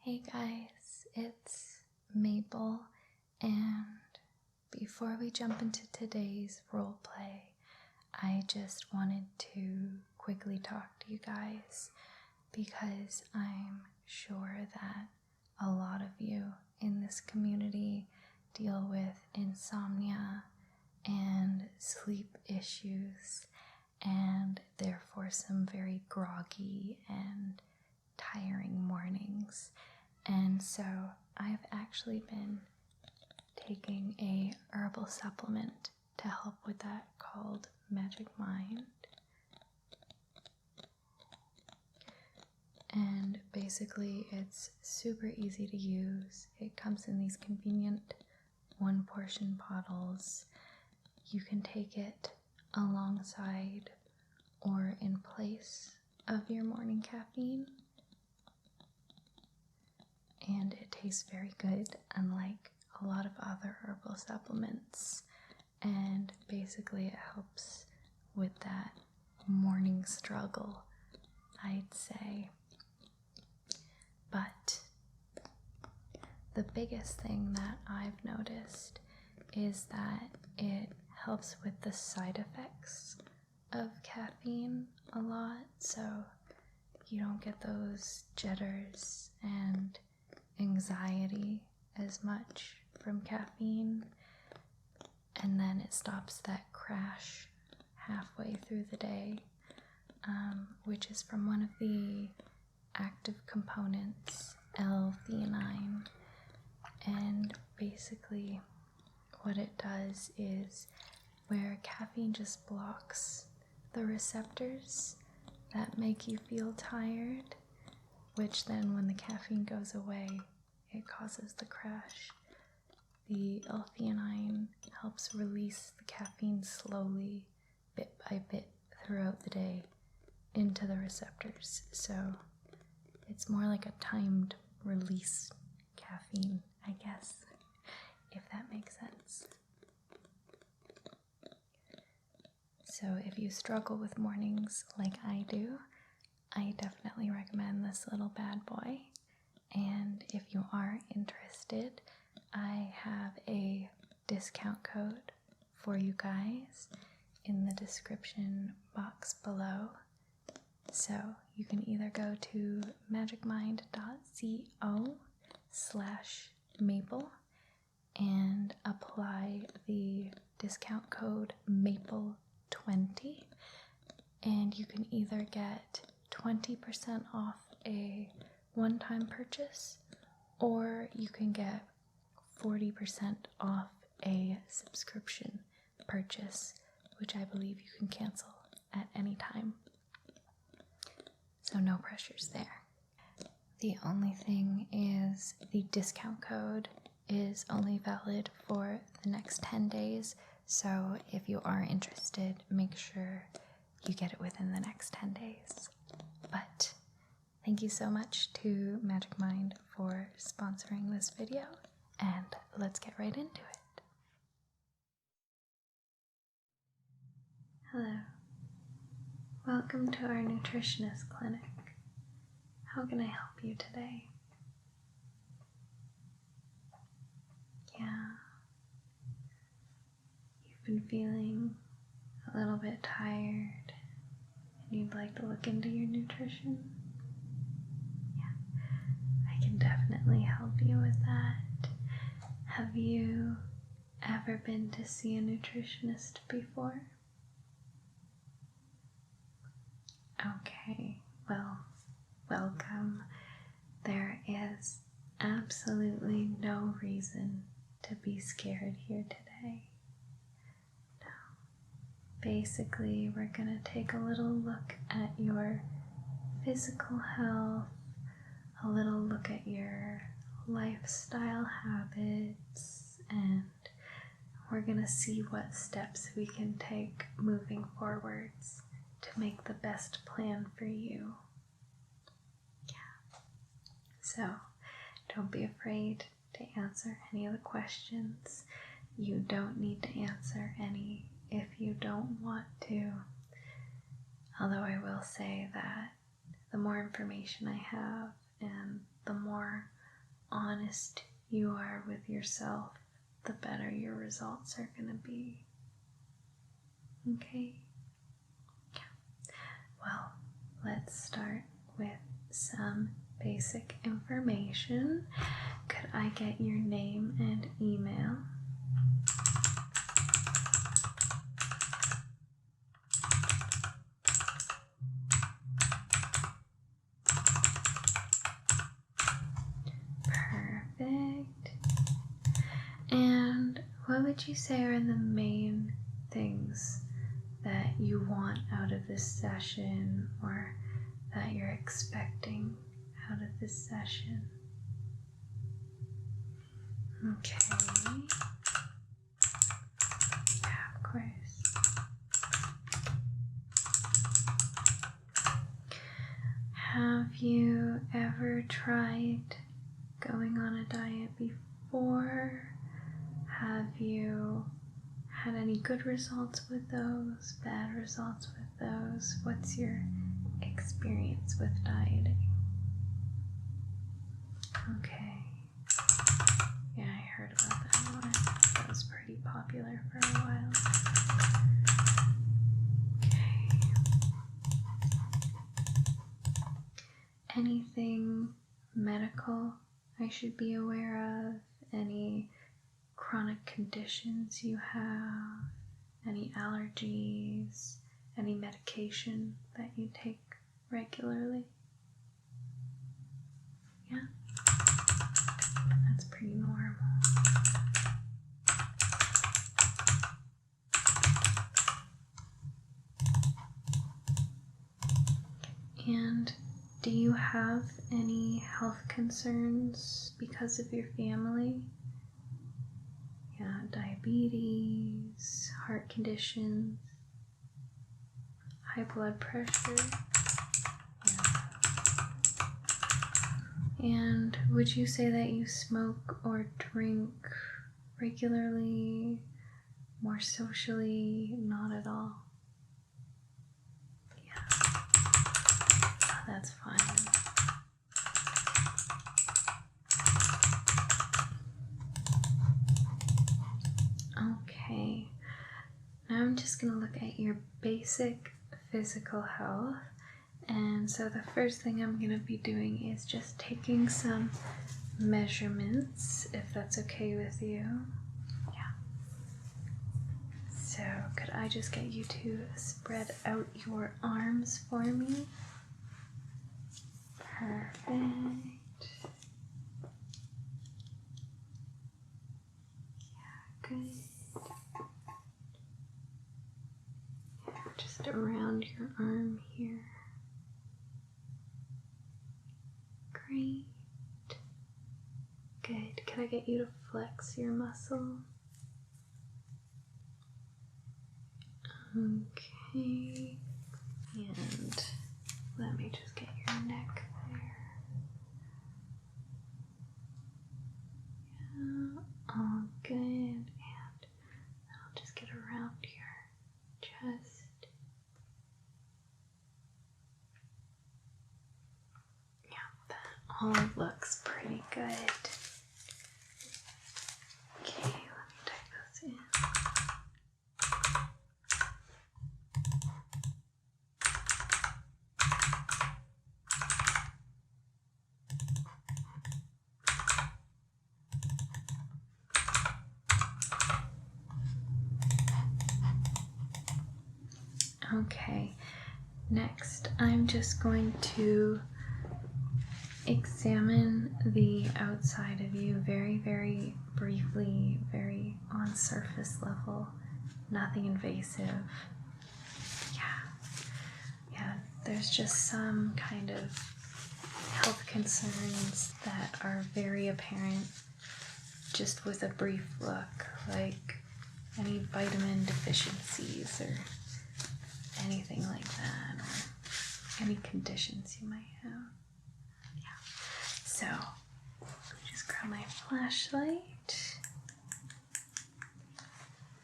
Hey guys, it's Maple, and before we jump into today's roleplay, I just wanted to quickly talk to you guys because I'm sure that a lot of you in this community deal with insomnia and sleep issues, and therefore some very groggy and tiring mornings. And so I've actually been taking a herbal supplement to help with that called Magic Mind. And basically it's super easy to use. It comes in these convenient 1-portion bottles. You can take it alongside or in place of your morning caffeine. And it tastes very good, unlike a lot of other herbal supplements. And basically it helps with that morning struggle, I'd say. But the biggest thing that I've noticed is that it helps with the side effects of caffeine a lot, so you don't get those jitters and anxiety as much from caffeine, and then it stops that crash halfway through the day, which is from one of the active components, L-theanine. And basically what it does is where caffeine just blocks the receptors that make you feel tired, which then when the caffeine goes away, it causes the crash. The L-theanine helps release the caffeine slowly, bit by bit, throughout the day into the receptors. So it's more like a timed release caffeine, I guess, if that makes sense. So if you struggle with mornings like I do, I definitely recommend this little bad boy. And if you are interested, I have a discount code for you guys in the description box below. So you can either go to magicmind.co/maple and apply the discount code MAPLE20, and you can either get 20% off a one-time purchase, or you can get 40% off a subscription purchase, which I believe you can cancel at any time. So no pressures there. The only thing is the discount code is only valid for the next 10 days. So if you are interested, make sure you get it within the next 10 days. But thank you so much to Magic Mind for sponsoring this video, and let's get right into it. Hello. Welcome to our nutritionist clinic. How can I help you today? Yeah. You've been feeling a little bit tired, and you'd like to look into your nutrition? I can definitely help you with that. Have you ever been to see a nutritionist before? Okay, well, welcome. There is absolutely no reason to be scared here today. No. Basically, we're going to take a little look at your physical health, a little look at your lifestyle habits, and we're going to see what steps we can take moving forwards to make the best plan for you. Yeah. So don't be afraid to answer any of the questions. You don't need to answer any if you don't want to. Although I will say that the more information I have and the more honest you are with yourself, the better your results are going to be. Okay? Yeah. Well, let's start with some basic information. Could I get your name and email? Perfect. And what would you say are the main things that you want out of this session, or that you're expecting out of this session? Okay. Yeah, of course. Have you ever tried going on a diet before? Have you had any good results with those, bad results with those? What's your experience with dieting? Okay. Yeah, I heard about that one. That was pretty popular for a while. Okay. Anything medical I should be aware of? Any chronic conditions you have? Any allergies? Any medication that you take regularly? Yeah? That's pretty normal. And do you have any health concerns because of your family? Yeah, diabetes, heart conditions, high blood pressure. Yeah. And would you say that you smoke or drink regularly, more socially, not at all? Yeah, oh, that's fine. Okay, now I'm just going to look at your basic physical health. And so the first thing I'm going to be doing is just taking some measurements, if that's okay with you. Yeah. So could I just get you to spread out your arms for me? Perfect. Yeah, good. Yeah, just around your arm here. Great. Good. Can I get you to flex your muscle? Okay. And let me just get your neck there. Yeah, all good. And I'll just get around your chest. Yeah, that all looks pretty good. Okay, let me type those in. Okay, next I'm just going to examine the outside of you very, very briefly, very on surface level, nothing invasive. Yeah, there's just some kind of health concerns that are very apparent just with a brief look, like any vitamin deficiencies or anything like that, or any conditions you might have. Yeah. So, let me just grab my flashlight.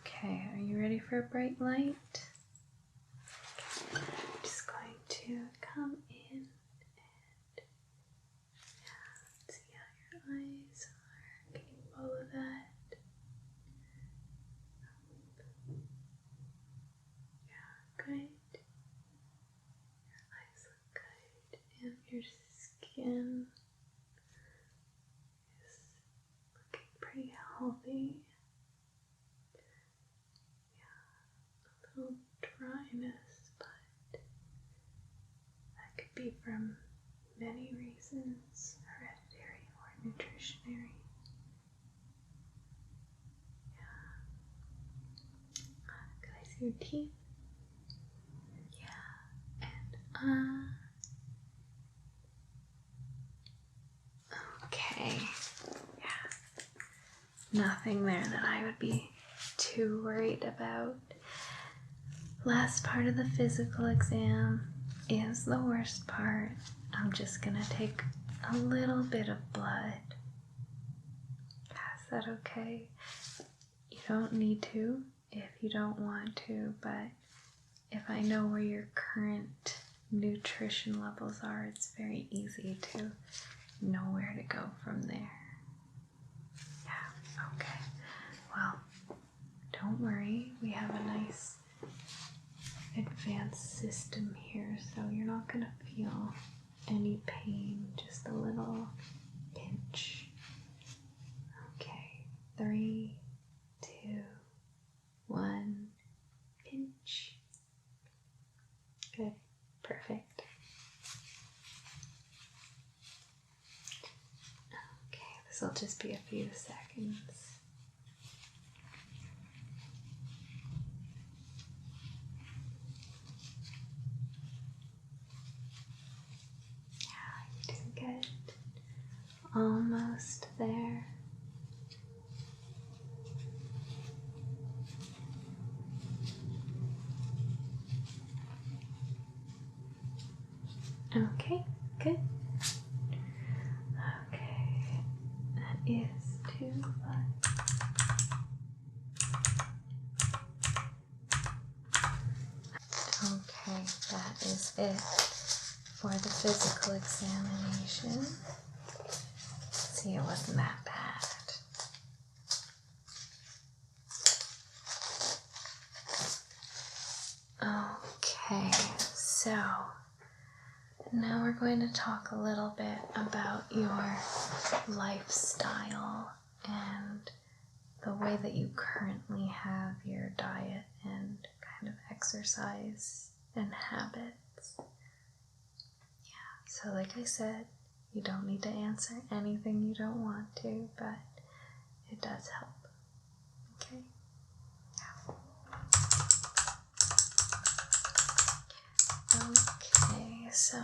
Okay, are you ready for a bright light? Okay. I'm just going to come in and see how your eyes skin is looking pretty healthy. Yeah, a little dryness, but that could be from many reasons, hereditary or nutritionary. Yeah. Could I see your teeth? Yeah. And okay. Yeah. Nothing there that I would be too worried about. Last part of the physical exam is the worst part. I'm just gonna take a little bit of blood. Is that okay? You don't need to if you don't want to, but if I know where your current nutrition levels are, it's very easy to know where to go from there. Yeah, okay. Well, don't worry, we have a nice advanced system here, so you're not going to feel any pain, just a little pinch. Okay, 3, 2, 1, pinch. Good, perfect. Okay, this will just be a few seconds. Good. Almost there. Okay, good. Okay, that is too much. Okay, that is it for the physical examination. See, it wasn't that bad. Okay, so now we're going to talk a little bit about your lifestyle and the way that you currently have your diet and kind of exercise and habits. Yeah, so like I said, you don't need to answer anything you don't want to, but it does help. Okay? Yeah. Okay, so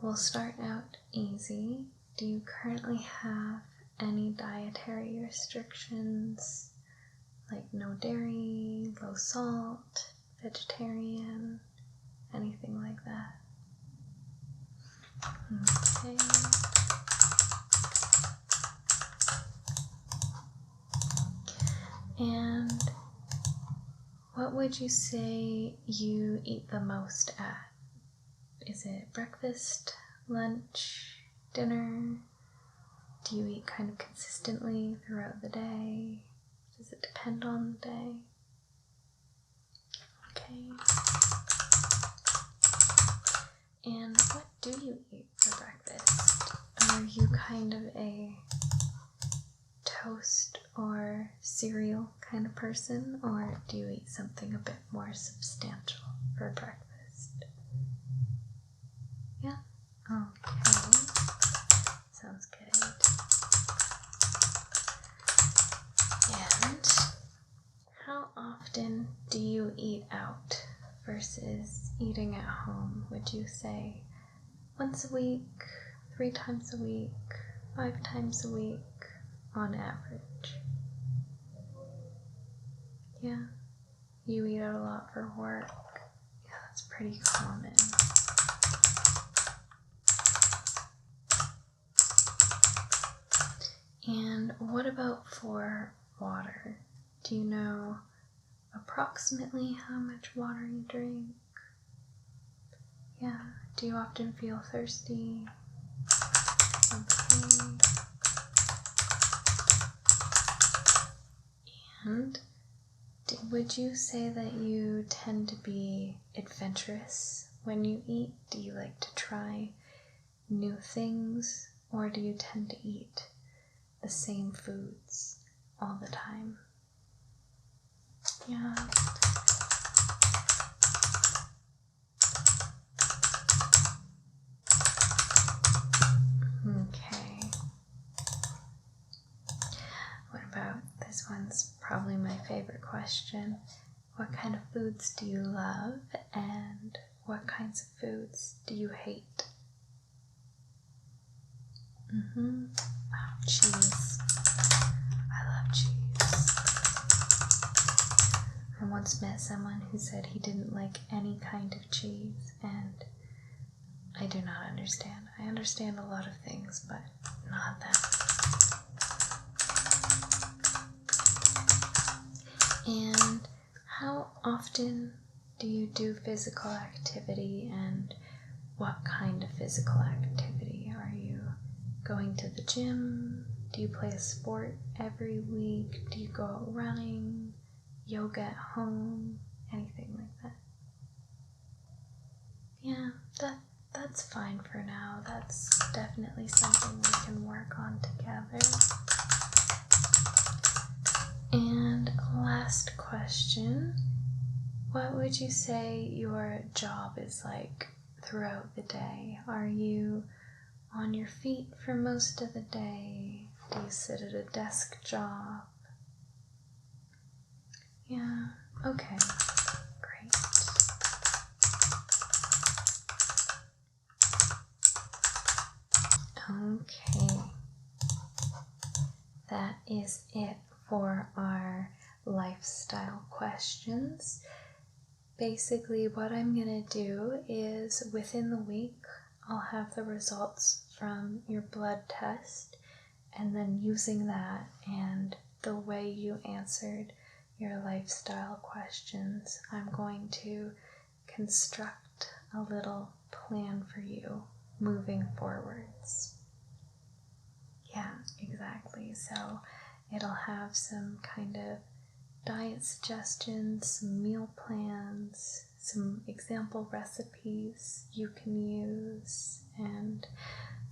we'll start out easy. Do you currently have any dietary restrictions, like no dairy, low salt, vegetarian, anything like that? Okay. And what would you say you eat the most at? Is it breakfast, lunch, dinner? Do you eat kind of consistently throughout the day? Does it depend on the day? Okay. And what do you eat for breakfast? Are you kind of a toast or cereal kind of person, or do you eat something a bit more substantial for breakfast? Yeah? Okay. Sounds good. And how often do you eat out versus eating at home? Would you say once a week, 3 times a week, 5 times a week on average? Yeah, you eat out a lot for work. Yeah, that's pretty common. And what about for water? Do you know approximately how much water you drink? Yeah, do you often feel thirsty? Okay. And would you say that you tend to be adventurous when you eat? Do you like to try new things, or do you tend to eat the same foods all the time? Yeah. Okay. What about this one's probably my favorite question. What kind of foods do you love, and what kinds of foods do you hate? Cheese. I love cheese. I once met someone who said he didn't like any kind of cheese, and I do not understand. I understand a lot of things, but not that. And how often do you do physical activity, and what kind of physical activity? Are you going to the gym? Do you play a sport every week? Do you go out running? Yoga at home? Anything like that? Yeah, that's fine for now. That's definitely something we can work on together. And last question. What would you say your job is like throughout the day? Are you on your feet for most of the day? Do you sit at a desk job? Yeah, okay, great. Okay, that is it for our lifestyle questions. Basically, what I'm going to do is within the week, I'll have the results from your blood test, and then using that and the way you answered your lifestyle questions, I'm going to construct a little plan for you moving forwards. Yeah, exactly. So it'll have some kind of diet suggestions, some meal plans, some example recipes you can use, and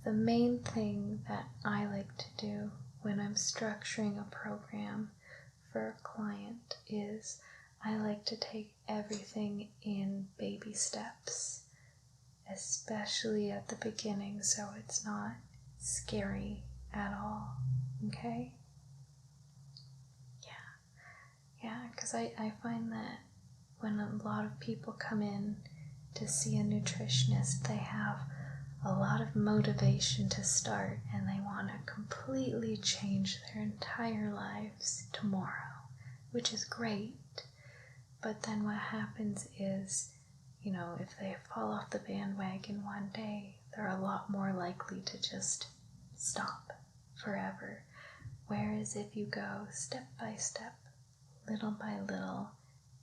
the main thing that I like to do when I'm structuring a program for a client is I like to take everything in baby steps, especially at the beginning, so it's not scary at all, okay? Yeah, because I find that when a lot of people come in to see a nutritionist, they have a lot of motivation to start, and they want to completely change their entire lives tomorrow, which is great. But then what happens is, if they fall off the bandwagon one day, they're a lot more likely to just stop forever. Whereas if you go step by step, little by little,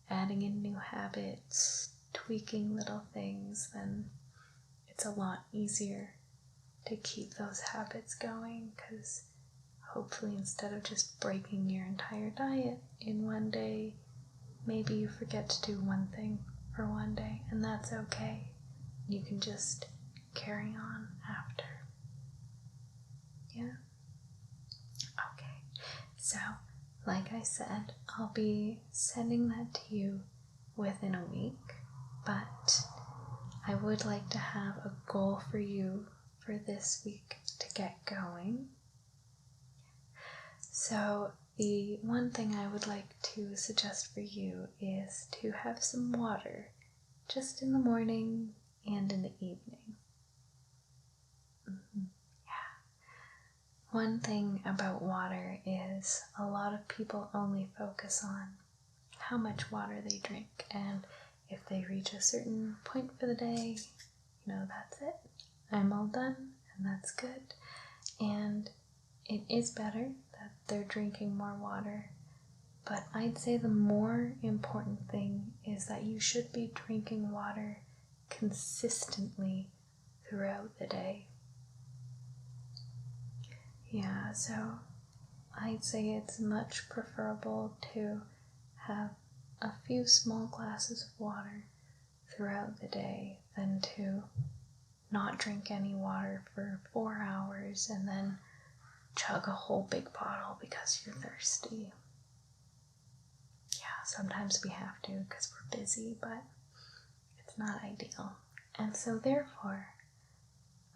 adding in new habits, tweaking little things, then it's a lot easier to keep those habits going, because hopefully instead of just breaking your entire diet in one day, maybe you forget to do one thing for one day, and that's okay. You can just carry on after. Yeah? Okay. So, like I said, I'll be sending that to you within a week, but I would like to have a goal for you for this week to get going. So the one thing I would like to suggest for you is to have some water, just in the morning and in the evening. One thing about water is a lot of people only focus on how much water they drink, and if they reach a certain point for the day, that's it. I'm all done, and that's good. And it is better that they're drinking more water, but I'd say the more important thing is that you should be drinking water consistently throughout the day. Yeah, so I'd say it's much preferable to have a few small glasses of water throughout the day than to not drink any water for 4 hours and then chug a whole big bottle because you're thirsty. Yeah, sometimes we have to because we're busy, but it's not ideal. And so therefore,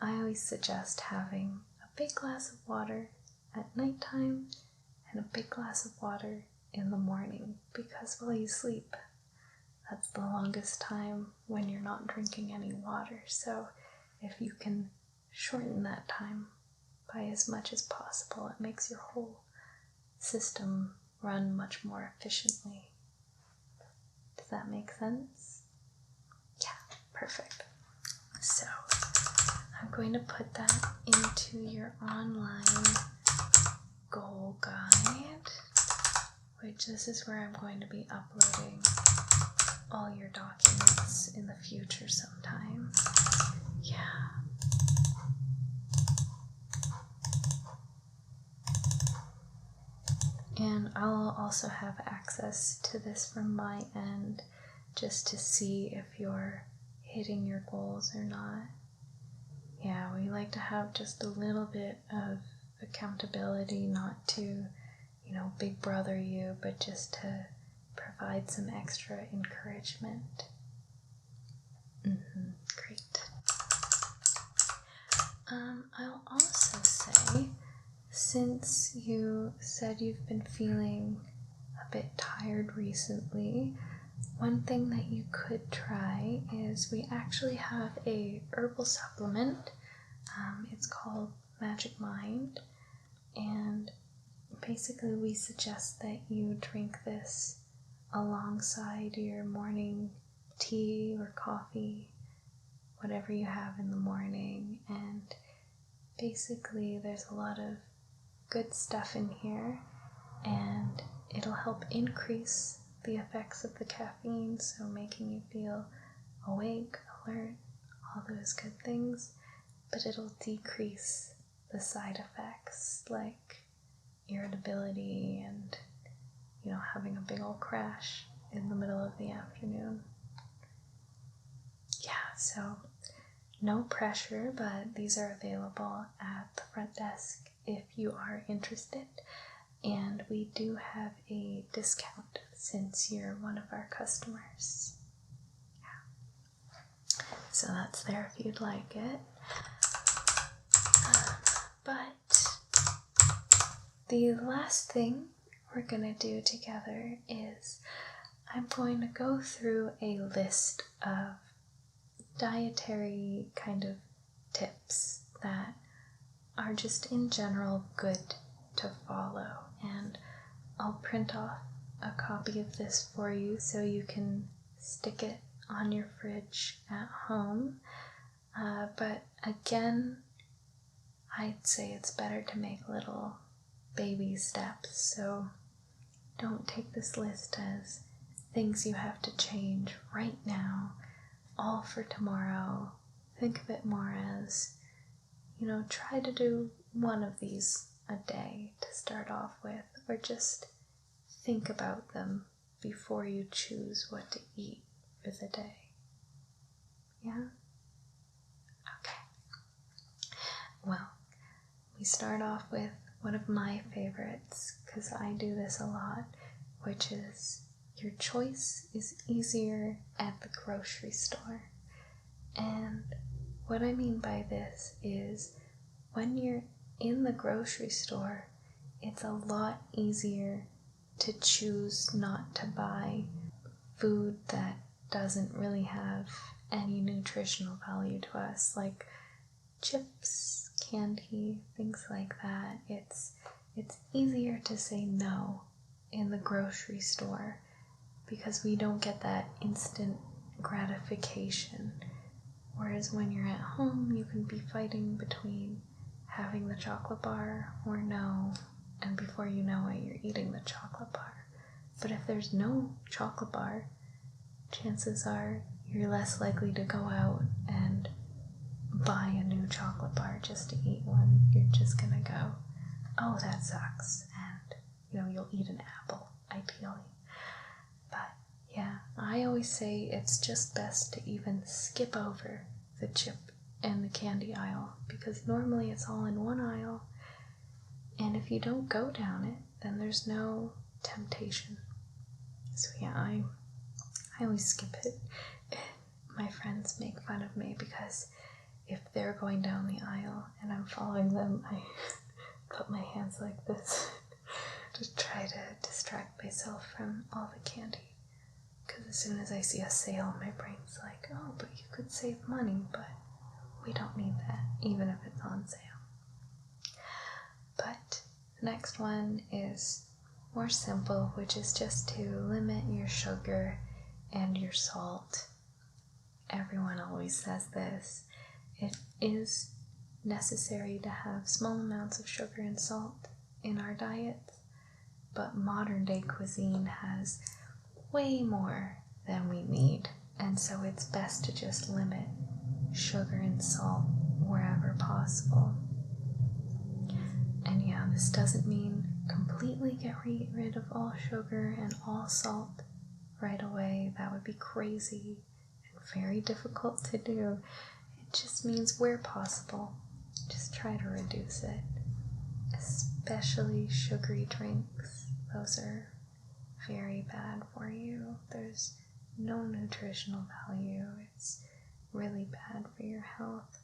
I always suggest having a big glass of water at nighttime and a big glass of water in the morning, because while you sleep, that's the longest time when you're not drinking any water. So if you can shorten that time by as much as possible, it makes your whole system run much more efficiently. Does that make sense? Yeah, perfect. So I'm going to put that into your online goal guide, which this is where I'm going to be uploading all your documents in the future sometime. Yeah. And I'll also have access to this from my end just to see if you're hitting your goals or not. Yeah, we like to have just a little bit of accountability, not to, big brother you, but just to provide some extra encouragement. Great. I'll also say, since you said you've been feeling a bit tired recently, one thing that you could try is we actually have a herbal supplement. It's called Magic Mind, and basically we suggest that you drink this alongside your morning tea or coffee, whatever you have in the morning. And basically there's a lot of good stuff in here, and it'll help increase the effects of the caffeine, so making you feel awake, alert, all those good things, but it'll decrease the side effects like irritability and having a big old crash in the middle of the afternoon. Yeah, so no pressure, but these are available at the front desk if you are interested, and we do have a discount since you're one of our customers. Yeah. So that's there if you'd like it. But the last thing we're gonna do together is I'm going to go through a list of dietary kind of tips that are just in general good to follow, and I'll print off a copy of this for you so you can stick it on your fridge at home. But again, I'd say it's better to make little baby steps, so don't take this list as things you have to change right now, all for tomorrow. Think of it more as, try to do one of these a day to start off with, or just think about them before you choose what to eat for the day. Yeah? Okay. Well, we start off with one of my favorites, because I do this a lot, which is your choice is easier at the grocery store. And what I mean by this is when you're in the grocery store, it's a lot easier to choose not to buy food that doesn't really have any nutritional value to us, like chips, candy, things like that. It's easier to say no in the grocery store because we don't get that instant gratification. Whereas when you're at home, you can be fighting between having the chocolate bar or no, and before you know it, you're eating the chocolate bar. But if there's no chocolate bar, chances are you're less likely to go out and buy a new chocolate bar just to eat one. You're just gonna go, oh, that sucks, and you'll eat an apple, ideally. But yeah, I always say it's just best to even skip over the chip and the candy aisle, because normally it's all in one aisle, and if you don't go down it, then there's no temptation. So yeah, I always skip it. My friends make fun of me because if they're going down the aisle and I'm following them, I put my hands like this to try to distract myself from all the candy. Because as soon as I see a sale, my brain's like, oh, but you could save money, but we don't need that, even if it's on sale. But the next one is more simple, which is just to limit your sugar and your salt. Everyone always says this. It is necessary to have small amounts of sugar and salt in our diets, but modern day cuisine has way more than we need, and so it's best to just limit sugar and salt wherever possible. And yeah, this doesn't mean completely get rid of all sugar and all salt right away. That would be crazy and very difficult to do. It just means where possible, just try to reduce it, especially sugary drinks. Those are very bad for you. There's no nutritional value. It's really bad for your health.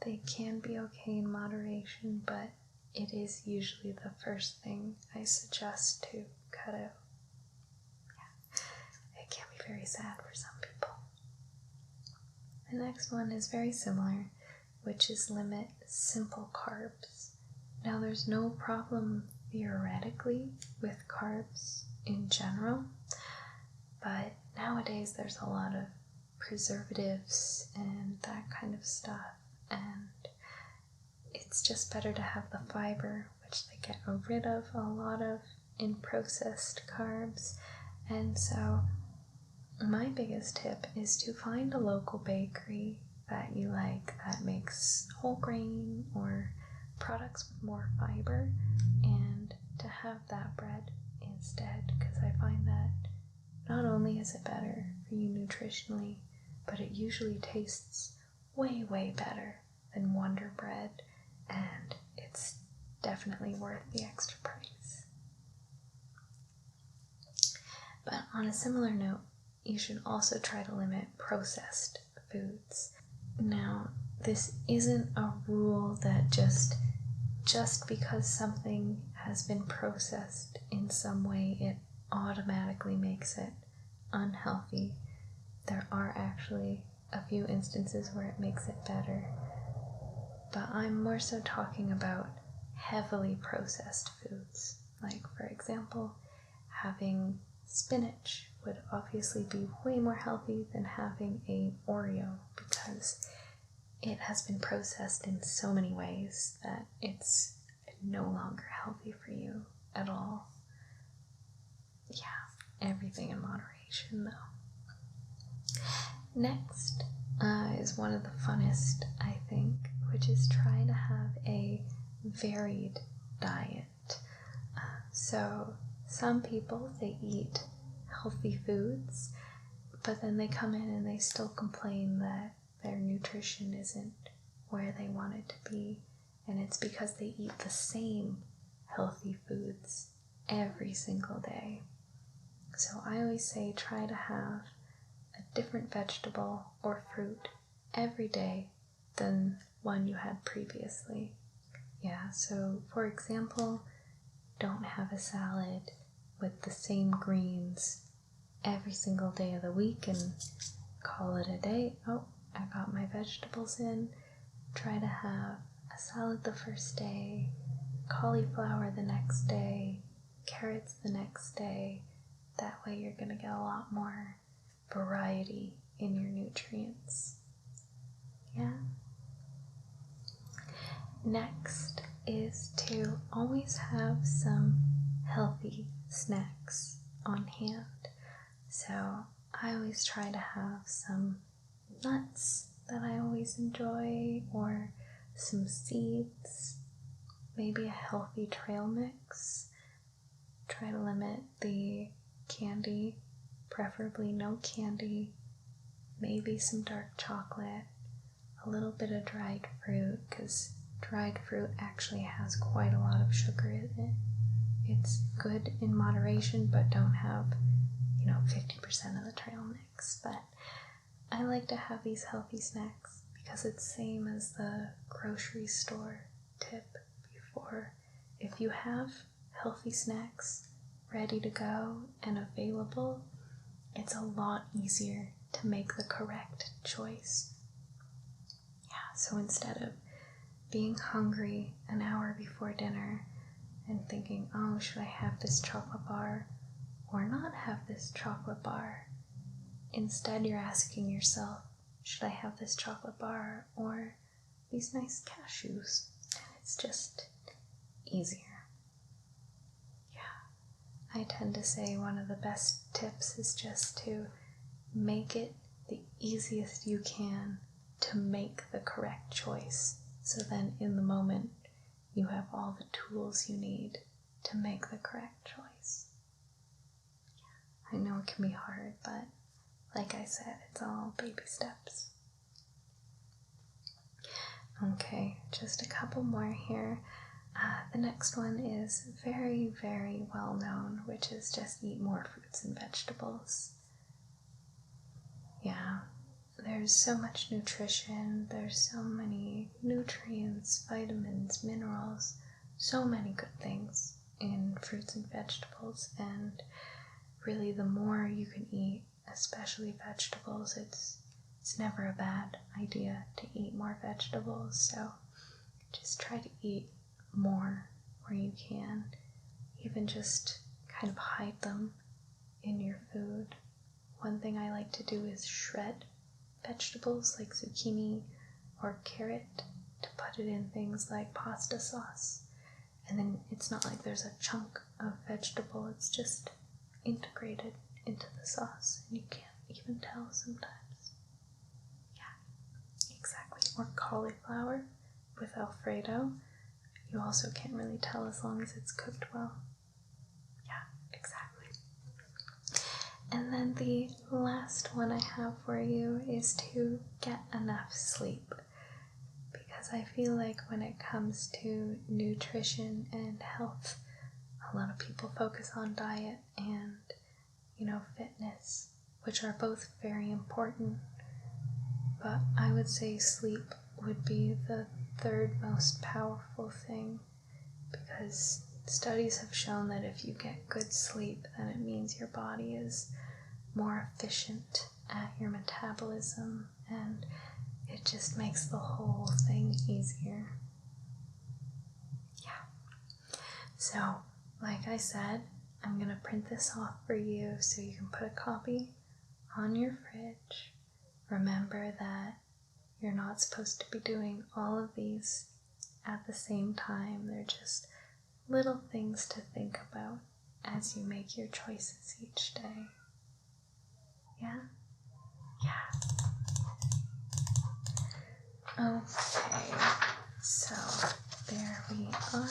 They can be okay in moderation, but it is usually the first thing I suggest to cut out. Yeah, it can be very sad for some people. The next one is very similar, which is limit simple carbs. Now, there's no problem theoretically with carbs in general, but nowadays there's a lot of preservatives and that kind of stuff, and it's just better to have the fiber, which they get rid of a lot of in processed carbs. And so my biggest tip is to find a local bakery that you like that makes whole grain or products with more fiber, and to have that bread instead, because I find that not only is it better for you nutritionally, but it usually tastes way, way better than Wonder Bread, and it's definitely worth the extra price. But on a similar note, you should also try to limit processed foods. Now, this isn't a rule that just because something has been processed in some way, it automatically makes it unhealthy. There are actually a few instances where it makes it better, but I'm more so talking about heavily processed foods. Like, for example, having spinach would obviously be way more healthy than having an Oreo, because it has been processed in so many ways that it's no longer healthy for you at all. Yeah, everything in moderation though. Next is one of the funnest, I think, which is try to have a varied diet. So some people, they eat healthy foods, but then they come in and they still complain that their nutrition isn't where they want it to be, and it's because they eat the same healthy foods every single day. So I always say try to have a different vegetable or fruit every day than one you had previously. Yeah, so for example, don't have a salad with the same greens every single day of the week and call it a day. Oh, I got my vegetables in. Try to have a salad the first day, cauliflower the next day, carrots the next day. That way you're going to get a lot more variety in your nutrients. Yeah. Next is to always have some healthy snacks on hand. So I always try to have some nuts that I always enjoy, or some seeds, maybe a healthy trail mix. Try to limit the candy, preferably no candy, maybe some dark chocolate, a little bit of dried fruit, because dried fruit actually has quite a lot of sugar in it. It's good in moderation, but don't have, 50% of the trail mix. But I like to have these healthy snacks because it's same as the grocery store tip before. If you have healthy snacks ready to go and available, it's a lot easier to make the correct choice. Yeah, so instead of being hungry an hour before dinner and thinking, oh, should I have this chocolate bar or not have this chocolate bar? Instead, you're asking yourself, should I have this chocolate bar or these nice cashews? And it's just easier. Yeah, I tend to say one of the best tips is just to make it the easiest you can to make the correct choice. So then in the moment, you have all the tools you need to make the correct choice. I know it can be hard, but like I said, it's all baby steps. Okay, just a couple more here. The next one is very, very well known, which is just eat more fruits and vegetables. Yeah, there's so much nutrition, there's so many nutrients, vitamins, minerals, so many good things in fruits and vegetables, and really the more you can eat, especially vegetables, it's never a bad idea to eat more vegetables. So just try to eat more where you can, even just kind of hide them in your food. One thing I like to do is shred vegetables like zucchini or carrot to put it in things like pasta sauce. And then it's not like there's a chunk of vegetable, it's just integrated into the sauce, and you can't even tell sometimes. Yeah, exactly. Or cauliflower with Alfredo. You also can't really tell as long as it's cooked well. Yeah, exactly. And then the last one I have for you is to get enough sleep. Because I feel like when it comes to nutrition and health, a lot of people focus on diet and, fitness, which are both very important. But I would say sleep would be the third most powerful thing, because studies have shown that if you get good sleep, then it means your body is more efficient at your metabolism, and it just makes the whole thing easier. Yeah. So, like I said, I'm going to print this off for you so you can put a copy on your fridge. Remember that you're not supposed to be doing all of these at the same time. They're just little things to think about as you make your choices each day. Yeah? Yeah. Okay, so there we are.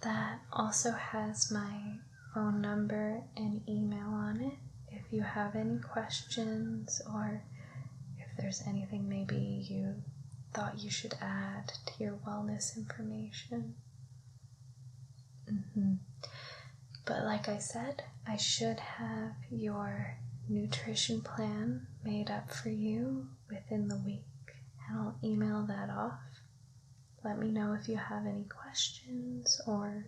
That also has my phone number and email on it if you have any questions, or if there's anything maybe you thought you should add to your wellness information. But like I said, I should have your nutrition plan made up for you within the week, and I'll email that off. Let me know if you have any questions or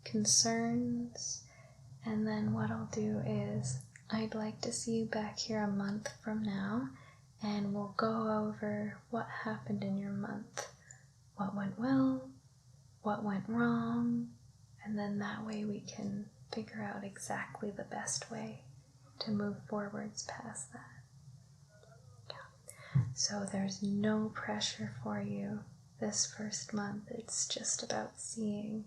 concerns, and then what I'll do is I'd like to see you back here a month from now, and we'll go over what happened in your month, what went well, what went wrong, and then that way we can figure out exactly the best way to move forwards past that. Yeah. So there's no pressure for you this first month. It's just about seeing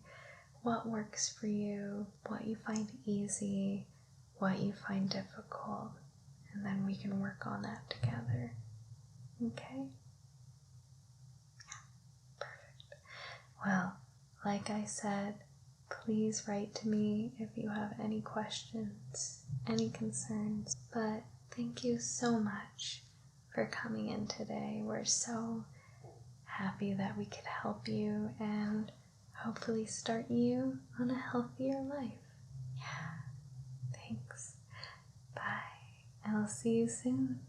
what works for you, what you find easy, what you find difficult, and then we can work on that together. Okay? Yeah, perfect. Well, like I said, please write to me if you have any questions, any concerns, but thank you so much for coming in today. We're so happy that we could help you and hopefully start you on a healthier life. Yeah, thanks. Bye. I'll see you soon.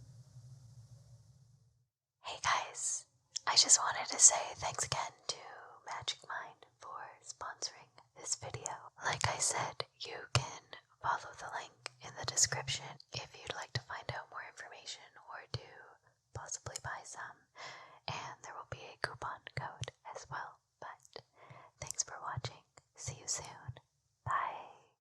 Hey guys, I just wanted to say thanks again to Magic Mind for sponsoring this video. Like I said, you can follow the link in the description